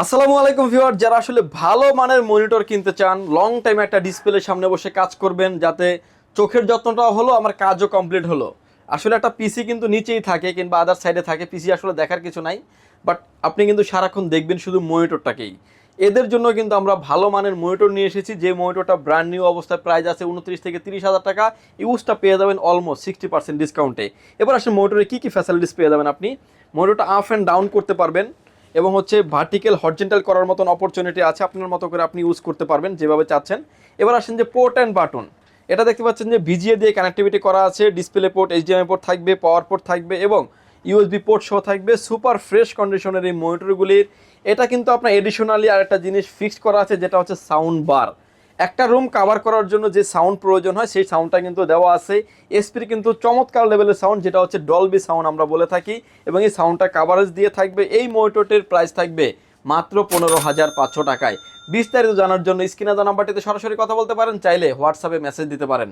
আসসালামু আলাইকুম ভিউয়ার, যারা আসলে ভালো মানের মনিটর কিনতে চান, লং টাইম একটা ডিসপ্লের সামনে বসে কাজ করবেন, যাতে চোখের যত্নটাও হলো, আমার কাজও কমপ্লিট হলো। আসলে একটা পিসি কিন্তু নিচেই থাকে কিংবা আদার সাইডে থাকে, পিসি আসলে দেখার কিছু নাই, বাট আপনি কিন্তু সারাক্ষণ দেখবেন শুধু মনিটরটাকেই। এদের জন্য কিন্তু আমরা ভালো মানের মনিটর নিয়ে এসেছি, যে মনিটরটা ব্র্যান্ড নিউ অবস্থায় প্রাইস আছে 29 থেকে 30 হাজার টাকা। ইউজটা পেয়ে যাবেন অলমোস্ট 60% ডিসকাউন্টে। এবার আসলে মনিটরে কী কী ফ্যাসিলিটিস পেয়ে যাবেন আপনি। মনিটরটা আপ অ্যান্ড ডাউন করতে পারবেন, এবং হচ্ছে ভার্টিক্যাল হরিজন্টাল করার মতন অপরচুনিটি আছে, আপনার মতো করে আপনি ইউজ করতে পারবেন যেভাবে চাচ্ছেন। এবার আসেন যে পোর্ট অ্যান্ড বাটন, এটা দেখতে পাচ্ছেন যে ভিজিএ দিয়ে কানেক্টিভিটি করা আছে, ডিসপ্লে পোর্ট, এইচডিএমআই পোর্ট থাকবে, পাওয়ার পোর্ট থাকবে এবং ইউএসবি পোর্ট সহ থাকবে। সুপার ফ্রেশ কন্ডিশনের এই মনিটরগুলির এটা কিন্তু আপনার এডিশনালি আরেকটা জিনিস ফিক্সড করা আছে, যেটা হচ্ছে সাউন্ড বার। একটা রুম কাভার করার জন্য যে সাউন্ড প্রয়োজন হয় সেই সাউন্ডটা কিন্তু দেওয়া আছে। এসপির কিন্তু চমৎকার লেভেলের সাউন্ড, যেটা হচ্ছে ডলবি সাউন্ড আমরা বলে থাকি, এবং এই সাউন্ডটা কাভারেজ দিয়ে থাকবে। এই মনিটরটির প্রাইস থাকবে মাত্র 15,500 টাকায়। বিস্তারিত জানার জন্য স্ক্রিনে দেওয়া নাম্বারটিতে সরাসরি কথা বলতে পারেন, চাইলে হোয়াটসঅ্যাপে মেসেজ দিতে পারেন।